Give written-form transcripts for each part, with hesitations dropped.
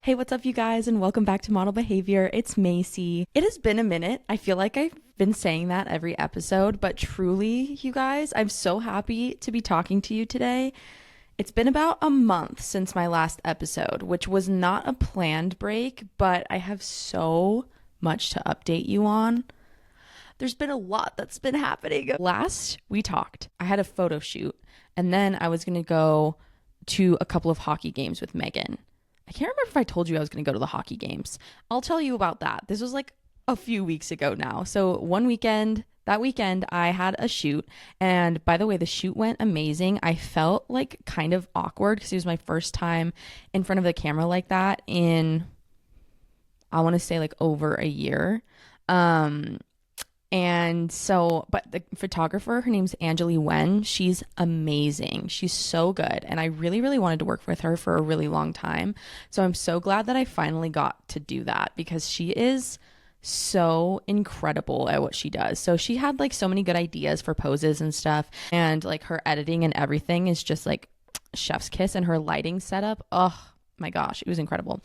Hey, what's up, you guys, and welcome back to Model Behavior. It's Macy. It has been a minute. I feel like I've been saying that every episode, but truly, you guys, I'm so happy to be talking to you today. It's been about a month since my last episode, which was not a planned break, but I have so much to update you on. There's been a lot that's been happening. Last we talked, I had a photo shoot, and then I was going to go to a couple of hockey games with Megan. I can't remember if I told you I was going to go to the hockey games. I'll tell you about that. This was like a few weeks ago now. So that weekend, I had a shoot. And by the way, the shoot went amazing. I felt like kind of awkward because it was my first time in front of the camera like that in, I want to say like over a year. And so, but the photographer, her name's Angeli Wen. She's amazing. She's so good. And I really, really wanted to work with her for a really long time. So I'm so glad that I finally got to do that because she is so incredible at what she does. So she had like so many good ideas for poses and stuff. And like her editing and everything is just like chef's kiss, and her lighting setup. Oh my gosh, it was incredible.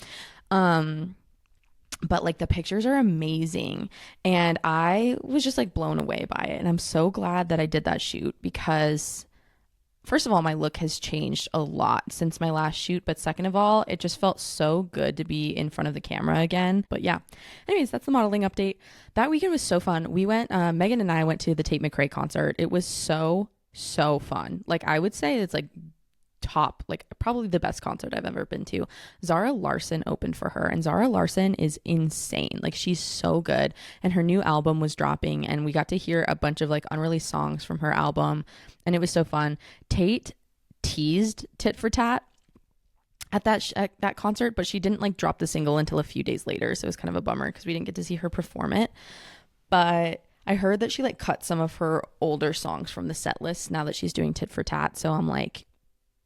But like the pictures are amazing, and I was just like blown away by it. And I'm so glad that I did that shoot because first of all, my look has changed a lot since my last shoot, but second of all, it just felt so good to be in front of the camera again. But yeah, anyways, that's the modeling update. That weekend was so fun. We went, Megan and I went to the Tate McRae concert. It was so fun. Like I would say it's like top, like probably the best concert I've ever been to. Zara Larsson opened for her, and Zara Larsson is insane. Like she's so good, and her new album was dropping, and we got to hear a bunch of like unreleased songs from her album, and it was so fun. Tate teased Tit for Tat at that concert, but she didn't like drop the single until a few days later, so it was kind of a bummer because we didn't get to see her perform it. But I heard that she like cut some of her older songs from the set list now that she's doing Tit for Tat, so I'm like,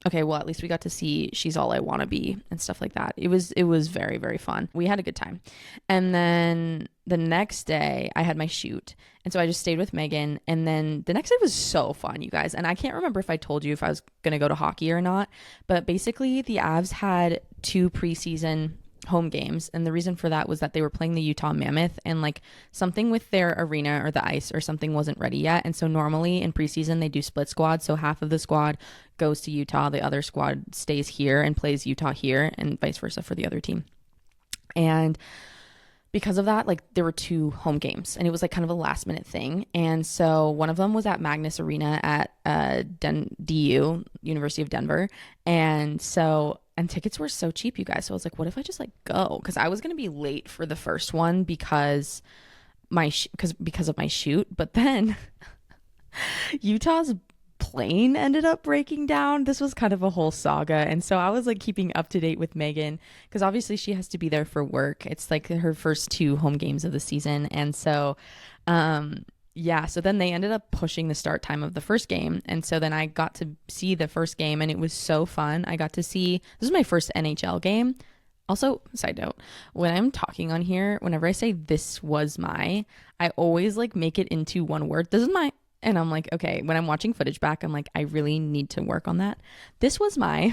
okay, well, at least we got to see She's All I Wanna Be and stuff like that. It was very, very fun. We had a good time. And then the next day I had my shoot. And so I just stayed with Megan. And then the next day was so fun, you guys. And I can't remember if I told you if I was going to go to hockey or not. But basically the Avs had 2 preseason home games, and the reason for that was that they were playing the Utah Mammoth, and like something with their arena or the ice or something wasn't ready yet. And so normally in preseason they do split squad, so half of the squad goes to Utah, the other squad stays here and plays Utah here, and vice versa for the other team. And because of that, like there were 2 home games, and it was like kind of a last minute thing. And so one of them was at Magnus Arena at DU, University of Denver. And tickets were so cheap, you guys. So I was like, what if I just like go? Because I was going to be late for the first one because of my shoot. But then Utah's plane ended up breaking down. This was kind of a whole saga. And so I was like keeping up to date with Megan because obviously she has to be there for work. It's like her first 2 home games of the season. And so, yeah, so then they ended up pushing the start time of the first game. And so then I got to see the first game, and it was so fun. I got to see, this was my first NHL game. Also, side note, when I'm talking on here, whenever I say I always like make it into one word. This is my, and I'm like, okay, when I'm watching footage back, I'm like, I really need to work on that. This was my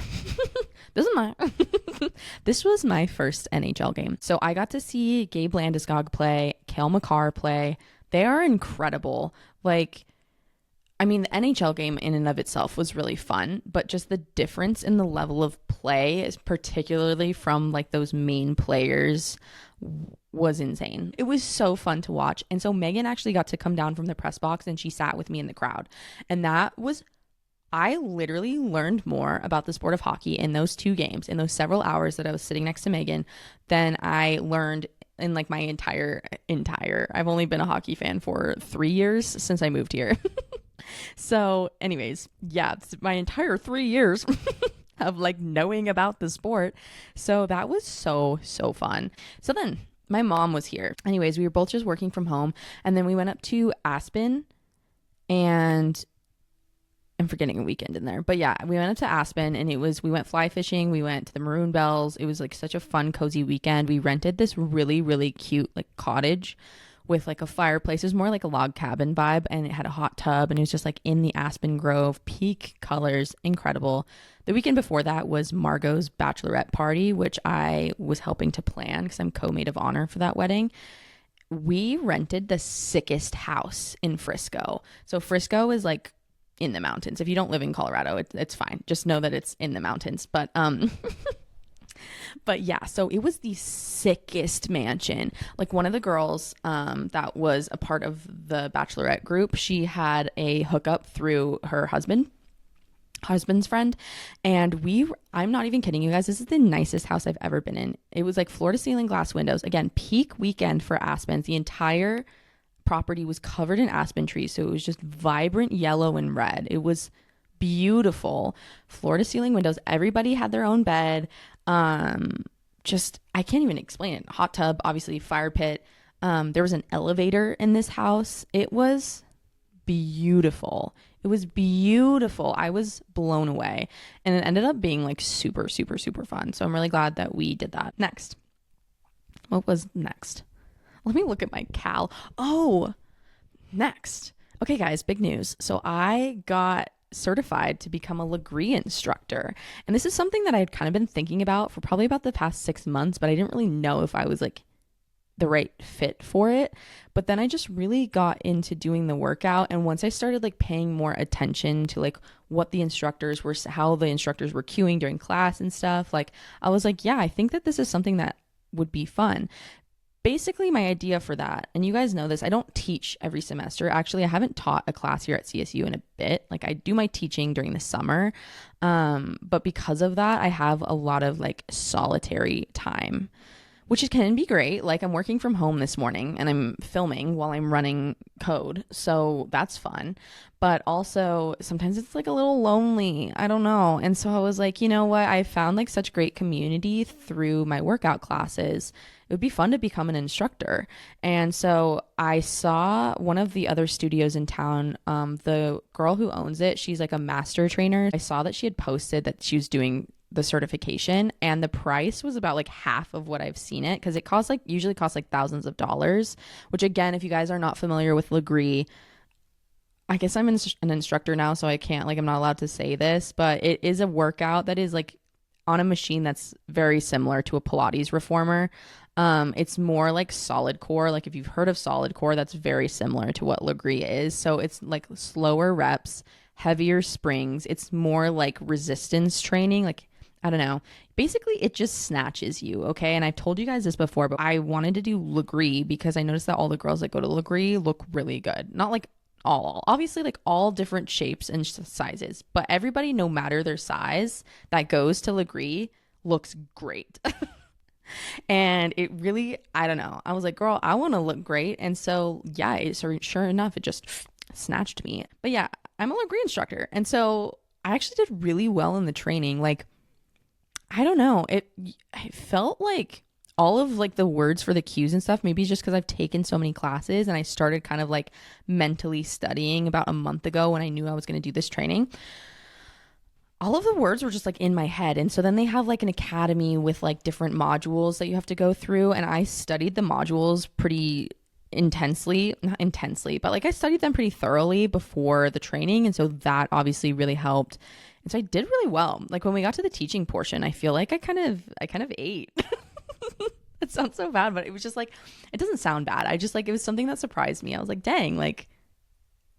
first NHL game. So I got to see Gabe Landeskog play, Cale Makar play. They are incredible. Like, I mean, the NHL game in and of itself was really fun, but just the difference in the level of play, is particularly from like those main players, was insane. It was so fun to watch. And so Megan actually got to come down from the press box, and she sat with me in the crowd. And I literally learned more about the sport of hockey in those 2 games, in those several hours that I was sitting next to Megan, than I learned in like my entire I've only been a hockey fan for 3 years since I moved here. So anyways, yeah, it's my entire 3 years of like knowing about the sport. So that was so fun. So then my mom was here. Anyways, we were both just working from home, and then we went up to Aspen, and I'm forgetting a weekend in there, but yeah, we went up to Aspen, and we went fly fishing. We went to the Maroon Bells. It was like such a fun, cozy weekend. We rented this really, really cute like cottage with like a fireplace. It was more like a log cabin vibe, and it had a hot tub, and it was just like in the Aspen Grove, peak colors, incredible. The weekend before that was Margot's bachelorette party, which I was helping to plan because I'm co-maid of honor for that wedding. We rented the sickest house in Frisco. So Frisco is like in the mountains. If you don't live in Colorado, it's fine. Just know that it's in the mountains. But yeah, so it was the sickest mansion. Like one of the girls that was a part of the bachelorette group, she had a hookup through her husband's friend, and I'm not even kidding you guys, this is the nicest house I've ever been in. It was like floor to ceiling glass windows. Again, peak weekend for aspens. The entire property was covered in aspen trees, so it was just vibrant yellow and red. It was beautiful. Floor to ceiling windows. Everybody had their own bed. Just I can't even explain it. Hot tub, obviously, fire pit. There was an elevator in this house. It was beautiful. It was beautiful. I was blown away, and it ended up being like super, super, super fun. So I'm really glad that we did that. Next, what was next? Let me look at my cal. Oh, next. Okay, guys, big news. So I got certified to become a Lagree instructor. And this is something that I had kind of been thinking about for probably about the past 6 months, but I didn't really know if I was like the right fit for it. But then I just really got into doing the workout. And once I started like paying more attention to like what the instructors were, how the instructors were cueing during class and stuff, like I was like, yeah, I think that this is something that would be fun. Basically, my idea for that, and you guys know this, I don't teach every semester. Actually, I haven't taught a class here at CSU in a bit. Like I do my teaching during the summer. But because of that, I have a lot of like solitary time, which can be great. Like I'm working from home this morning and I'm filming while I'm running code. So that's fun. But also sometimes it's like a little lonely. I don't know. And so I was like, you know what? I found like such great community through my workout classes. It would be fun to become an instructor. And so I saw one of the other studios in town, the girl who owns it, she's like a master trainer. I saw that she had posted that she was doing the certification, and the price was about like half of what I've seen it, because it usually costs like thousands of dollars, which again, if you guys are not familiar with Lagree, I guess I'm an instructor now, so I can't, like, I'm not allowed to say this, but it is a workout that is like on a machine that's very similar to a Pilates reformer. It's more like solid core. Like if you've heard of solid core, that's very similar to what Lagree is. So it's like slower reps, heavier springs. It's more like resistance training. Like, I don't know. Basically, it just snatches you, okay? And I've told you guys this before, but I wanted to do Lagree because I noticed that all the girls that go to Lagree look really good. Not like obviously like all different shapes and sizes, but everybody, no matter their size, that goes to Lagree looks great. And it really, I don't know. I was like, girl, I want to look great. And so, yeah, sure enough, it just snatched me. But yeah, I'm a Lagree instructor. And so I actually did really well in the training. Like, I don't know. It felt like all of like the words for the cues and stuff, maybe just because I've taken so many classes and I started kind of like mentally studying about a month ago when I knew I was going to do this training. All of the words were just like in my head. And so then they have like an academy with like different modules that you have to go through. And I studied the modules pretty not intensely, but like I studied them pretty thoroughly before the training. And so that obviously really helped. And so I did really well. Like when we got to the teaching portion, I feel like I kind of ate. It sounds so bad, but it was just like, it doesn't sound bad. I just like, it was something that surprised me. I was like, dang, like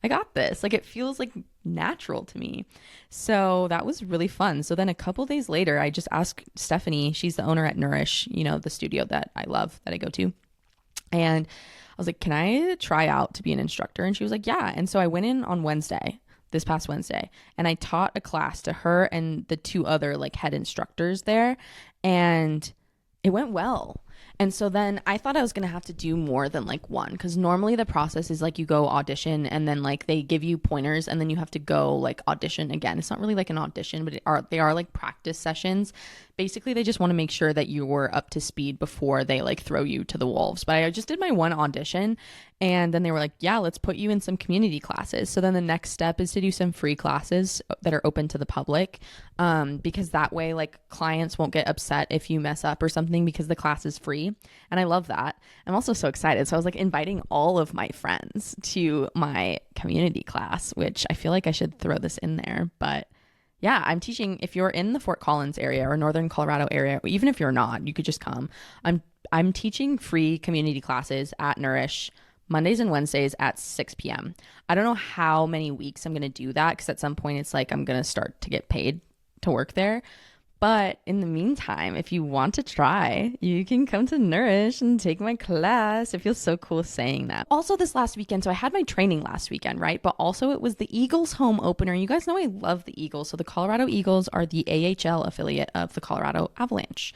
I got this. Like it feels like natural to me. So that was really fun. So then a couple days later, I just asked Stephanie, she's the owner at Nourish, you know, the studio that I love, that I go to. And I was like, can I try out to be an instructor? And she was like, yeah. And so I went in on this past Wednesday, and I taught a class to her and the two other like head instructors there, and it went well. And so then I thought I was going to have to do more than like one, because normally the process is like you go audition and then like they give you pointers and then you have to go like audition again. It's not really like an audition, but they are like practice sessions. Basically, they just want to make sure that you're up to speed before they like throw you to the wolves. But I just did my one audition, and then they were like, yeah, let's put you in some community classes. So then the next step is to do some free classes that are open to the public, because that way like clients won't get upset if you mess up or something, because the class is free free. And I love that. I'm also so excited. So I was like inviting all of my friends to my community class, which I feel like I should throw this in there. But yeah, I'm teaching, if you're in the Fort Collins area or Northern Colorado area, even if you're not, you could just come. I'm teaching free community classes at Nourish Mondays and Wednesdays at 6 p.m. I don't know how many weeks I'm going to do that, because at some point it's like I'm going to start to get paid to work there. But in the meantime, if you want to try, you can come to Nourish and take my class. It feels so cool saying that. Also this last weekend, so I had my training last weekend, right? But also it was the Eagles home opener. You guys know I love the Eagles. So the Colorado Eagles are the AHL affiliate of the Colorado Avalanche.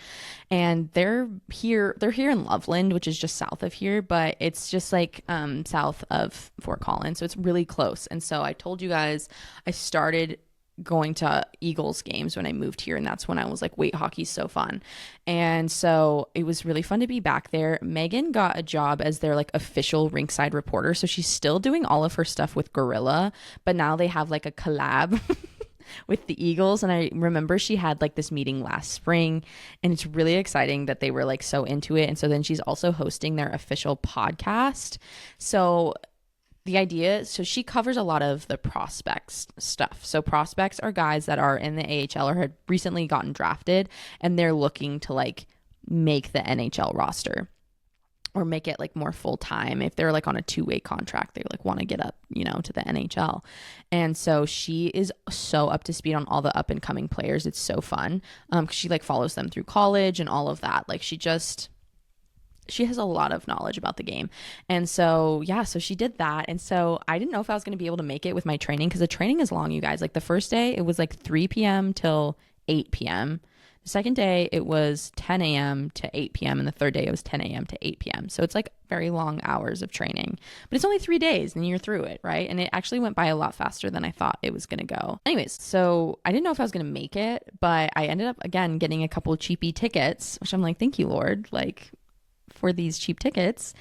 And they're here in Loveland, which is just south of here, but it's just like south of Fort Collins. So it's really close. And so I told you guys I started going to Eagles games when I moved here, and that's when I was like, wait, hockey's so fun. And so it was really fun to be back there. Megan got a job as their like official rinkside reporter, so she's still doing all of her stuff with Gorilla, but now they have like a collab with the Eagles. And I remember she had like this meeting last spring, and it's really exciting that they were like so into it. And so then she's also hosting their official podcast. So the idea, so she covers a lot of the prospects stuff. So prospects are guys that are in the AHL or had recently gotten drafted, and they're looking to like make the NHL roster or make it like more full time. If they're like on a 2-way contract, they like want to get up, to the NHL. And so she is so up to speed on all the up and coming players. It's so fun. 'Cause she like follows them through college and all of that. Like she has a lot of knowledge about the game. And so, yeah, so she did that. And so I didn't know if I was going to be able to make it with my training, because the training is long, you guys. Like the first day, it was like 3 p.m. till 8 p.m. The second day, it was 10 a.m. to 8 p.m. And the third day, it was 10 a.m. to 8 p.m. So it's like very long hours of training. But it's only 3 days and you're through it, right? And it actually went by a lot faster than I thought it was going to go. Anyways, so I didn't know if I was going to make it, but I ended up, again, getting a couple of cheapy tickets, which I'm like, thank you, Lord. Like, for these cheap tickets.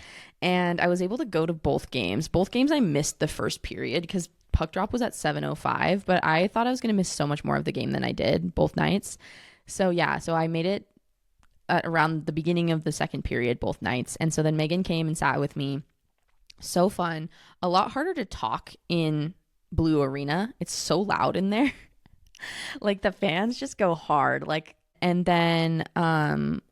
And I was able to go to both games. Both games I missed the first period because puck drop was at 7:05, but I thought I was going to miss so much more of the game than I did both nights. So yeah, so I made it at around the beginning of the second period both nights. And so then Megan came and sat with me. So fun. A lot harder to talk in Blue Arena. It's so loud in there. Like the fans just go hard. And then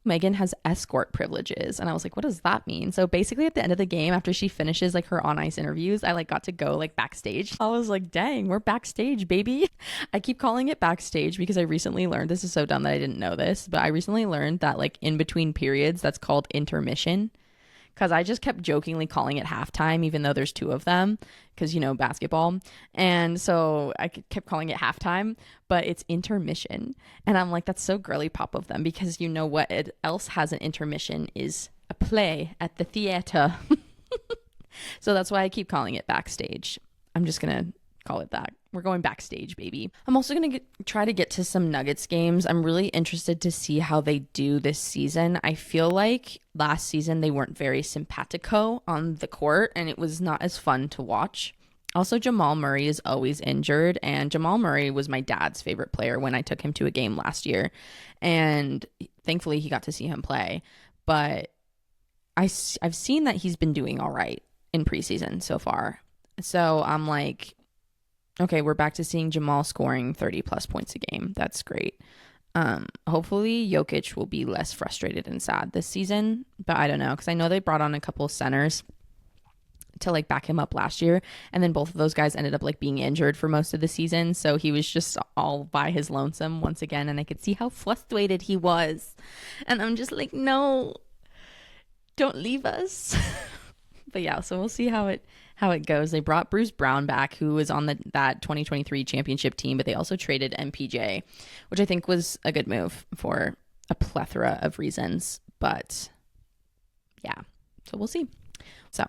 Megan has escort privileges. And I was like, what does that mean? So basically at the end of the game, after she finishes like her on ice interviews, I like got to go like backstage. I was like, dang, we're backstage, baby. I keep calling it backstage because I recently learned, this is so dumb that I didn't know this, but I recently learned that like in between periods, that's called intermission. Because I just kept jokingly calling it halftime, even though there's 2 of them, because, basketball. And so I kept calling it halftime, but it's intermission. And I'm like, that's so girly pop of them, because you know what else has an intermission is a play at the theater. So that's why I keep calling it backstage. I'm just going to call it that. We're going backstage, baby. I'm also going to try to get to some Nuggets games. I'm really interested to see how they do this season. I feel like last season they weren't very simpatico on the court, and it was not as fun to watch. Also, Jamal Murray is always injured, and Jamal Murray was my dad's favorite player when I took him to a game last year, and thankfully he got to see him play. But I've seen that he's been doing all right in preseason so far. So I'm like, okay, we're back to seeing Jamal scoring 30 plus points a game. That's great. Hopefully Jokic will be less frustrated and sad this season, but I don't know, because I know they brought on a couple of centers to like back him up last year, and then both of those guys ended up like being injured for most of the season, so he was just all by his lonesome once again, and I could see how frustrated he was, and I'm just like, no, don't leave us. But yeah, so we'll see how it goes. They brought Bruce Brown back, who was on that 2023 championship team, but they also traded MPJ, which I think was a good move for a plethora of reasons. But yeah, so we'll see. So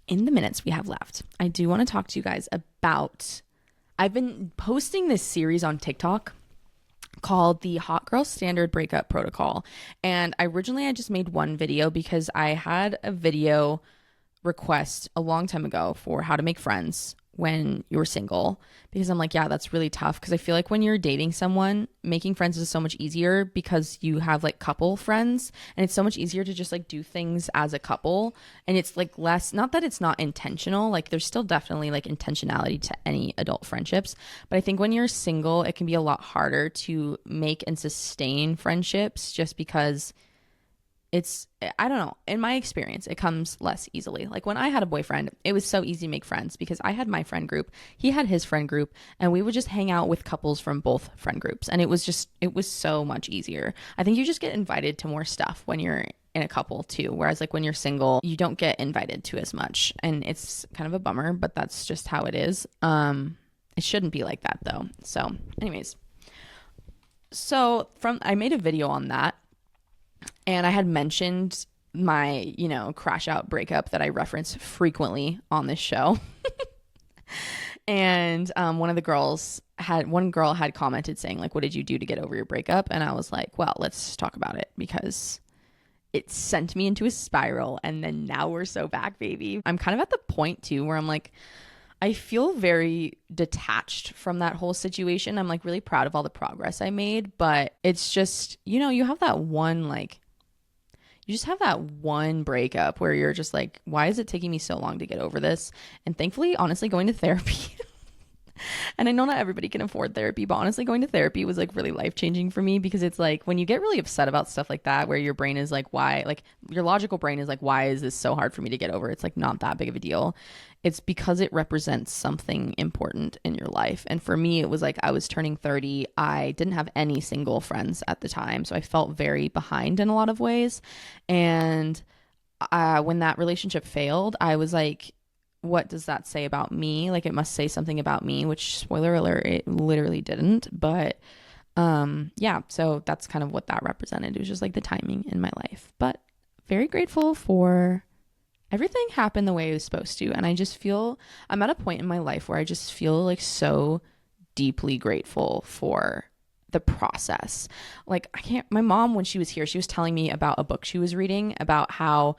in the minutes we have left, I do want to talk to you guys about, I've been posting this series on TikTok called the Hot Girl Standard Breakup Protocol. And I just made one video because I had a video request a long time ago for how to make friends when you're single, because I'm like, yeah, that's really tough. Because I feel like when you're dating someone, making friends is so much easier because you have like couple friends, and it's so much easier to just like do things as a couple. And it's like less, not that it's not intentional, like there's still definitely like intentionality to any adult friendships. But I think when you're single, it can be a lot harder to make and sustain friendships just because it's, I don't know, in my experience it comes less easily. Like when I had a boyfriend, it was so easy to make friends because I had my friend group, he had his friend group, and we would just hang out with couples from both friend groups, and it was so much easier. I think you just get invited to more stuff when you're in a couple too, whereas like when you're single you don't get invited to as much, and it's kind of a bummer, but that's just how it is. It shouldn't be like that though. So anyways, so from I made a video on that, and I had mentioned my, crash out breakup that I reference frequently on this show. And one girl had commented saying like, what did you do to get over your breakup? And I was like, well, let's talk about it because it sent me into a spiral, and then now we're so back, baby. I'm kind of at the point too where I'm like, I feel very detached from that whole situation. I'm like really proud of all the progress I made, but it's just, you have that one, like, you just have that one breakup where you're just like, why is it taking me so long to get over this? And thankfully, honestly, going to therapy and I know not everybody can afford therapy, but honestly, going to therapy was like really life-changing for me, because it's like when you get really upset about stuff like that, where your brain is like, why, like your logical brain is like, why is this so hard for me to get over? It's like not that big of a deal. It's because it represents something important in your life. And for me, it was like I was turning 30. I didn't have any single friends at the time, so I felt very behind in a lot of ways. And when that relationship failed, I was like, what does that say about me? Like, it must say something about me, which, spoiler alert, it literally didn't. But yeah, so that's kind of what that represented. It was just like the timing in my life. But very grateful for everything happened the way it was supposed to. And I just feel I'm at a point in my life where I just feel like so deeply grateful for the process. Like my mom, when she was here, she was telling me about a book she was reading about how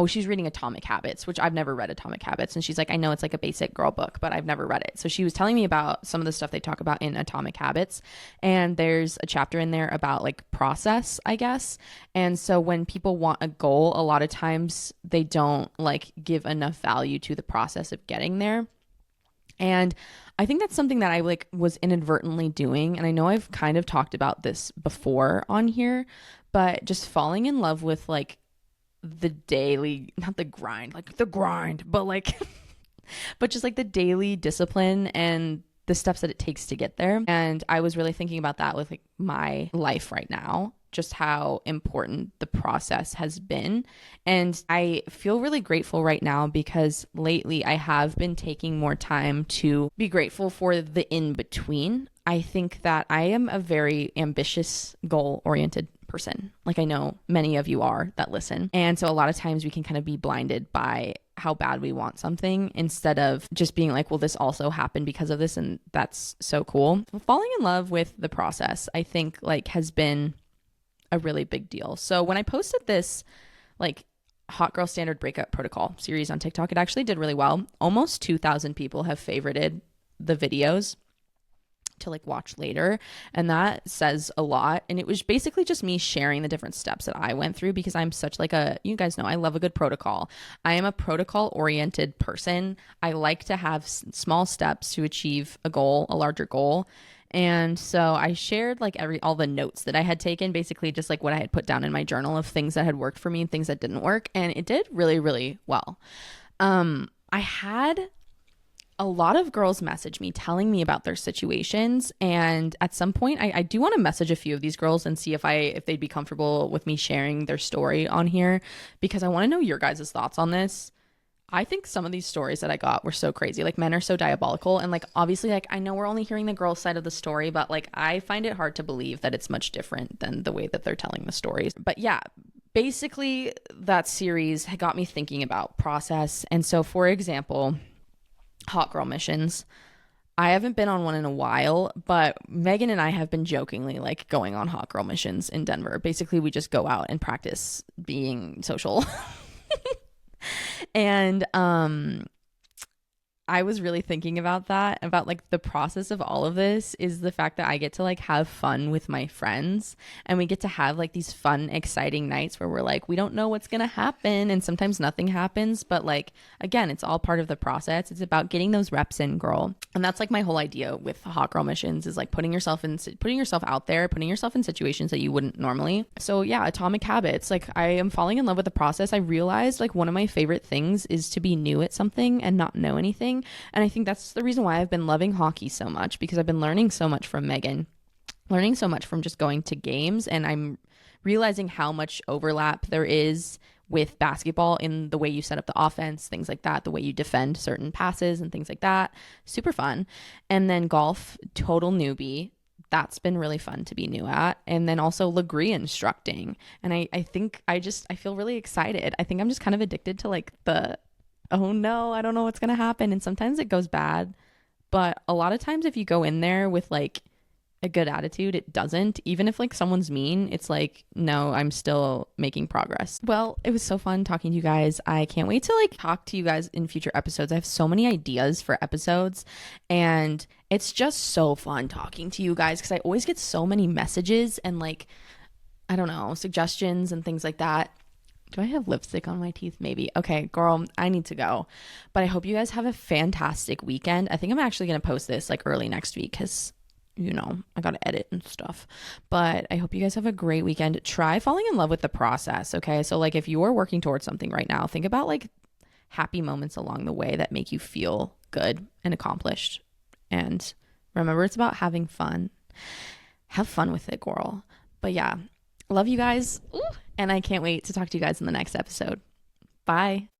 she's reading Atomic Habits, which I've never read Atomic Habits. And she's like, I know it's like a basic girl book, but I've never read it. So she was telling me about some of the stuff they talk about in Atomic Habits. And there's a chapter in there about like process, I guess. And so when people want a goal, a lot of times they don't like give enough value to the process of getting there. And I think that's something that I like was inadvertently doing. And I know I've kind of talked about this before on here, but just falling in love with like the daily, not the grind, like the grind, but like, but just like the daily discipline and the steps that it takes to get there. And I was really thinking about that with like my life right now, just how important the process has been. And I feel really grateful right now because lately I have been taking more time to be grateful for the in between. I think that I am a very ambitious, goal-oriented person. Like I know many of you are that listen. And so a lot of times we can kind of be blinded by how bad we want something instead of just being like, well, this also happened because of this. And that's so cool. Falling in love with the process, I think like has been a really big deal. So when I posted this like Hot Girl Standard Breakup Protocol series on TikTok, it actually did really well. Almost 2,000 people have favorited the videos to like watch later, and that says a lot. And it was basically just me sharing the different steps that I went through because I'm such like you guys know I love a good protocol. I am a protocol oriented person. I like to have small steps to achieve a goal, a larger goal. And so I shared like all the notes that I had taken, basically just like what I had put down in my journal of things that had worked for me and things that didn't work, and it did really, really well. I had a lot of girls message me telling me about their situations, and at some point I do want to message a few of these girls and see if they'd be comfortable with me sharing their story on here, because I want to know your guys' thoughts on this. I think some of these stories that I got were so crazy. Like, men are so diabolical, and like obviously like I know we're only hearing the girl side of the story, but like I find it hard to believe that it's much different than the way that they're telling the stories. But yeah, basically that series had got me thinking about process. And so for example, hot girl missions. I haven't been on one in a while, but Megan and I have been jokingly like going on hot girl missions in Denver. Basically, we just go out and practice being social. And I was really thinking about that, about like the process of all of this is the fact that I get to like have fun with my friends, and we get to have like these fun, exciting nights where we're like, we don't know what's going to happen. And sometimes nothing happens. But like, again, it's all part of the process. It's about getting those reps in, girl. And that's like my whole idea with Hot Girl Missions is like putting yourself out there, putting yourself in situations that you wouldn't normally. So yeah, Atomic Habits. Like I am falling in love with the process. I realized like one of my favorite things is to be new at something and not know anything. And I think that's the reason why I've been loving hockey so much, because I've been learning so much from Megan, learning so much from just going to games. And I'm realizing how much overlap there is with basketball in the way you set up the offense, things like that, the way you defend certain passes and things like that. Super fun. And then golf, total newbie. That's been really fun to be new at. And then also Lagree instructing. And I think I feel really excited. I think I'm just kind of addicted to like the, oh no, I don't know what's going to happen. And sometimes it goes bad. But a lot of times if you go in there with like a good attitude, it doesn't. Even if like someone's mean, it's like, no, I'm still making progress. Well, it was so fun talking to you guys. I can't wait to like talk to you guys in future episodes. I have so many ideas for episodes, and it's just so fun talking to you guys because I always get so many messages and like, I don't know, suggestions and things like that. Do I have lipstick on my teeth? Maybe. Okay, girl, I need to go. But I hope you guys have a fantastic weekend. I think I'm actually going to post this like early next week because, you know, I got to edit and stuff. But I hope you guys have a great weekend. Try falling in love with the process, okay? So like if you're working towards something right now, think about like happy moments along the way that make you feel good and accomplished. And remember, it's about having fun. Have fun with it, girl. But yeah, love you guys. Ooh. And I can't wait to talk to you guys in the next episode. Bye.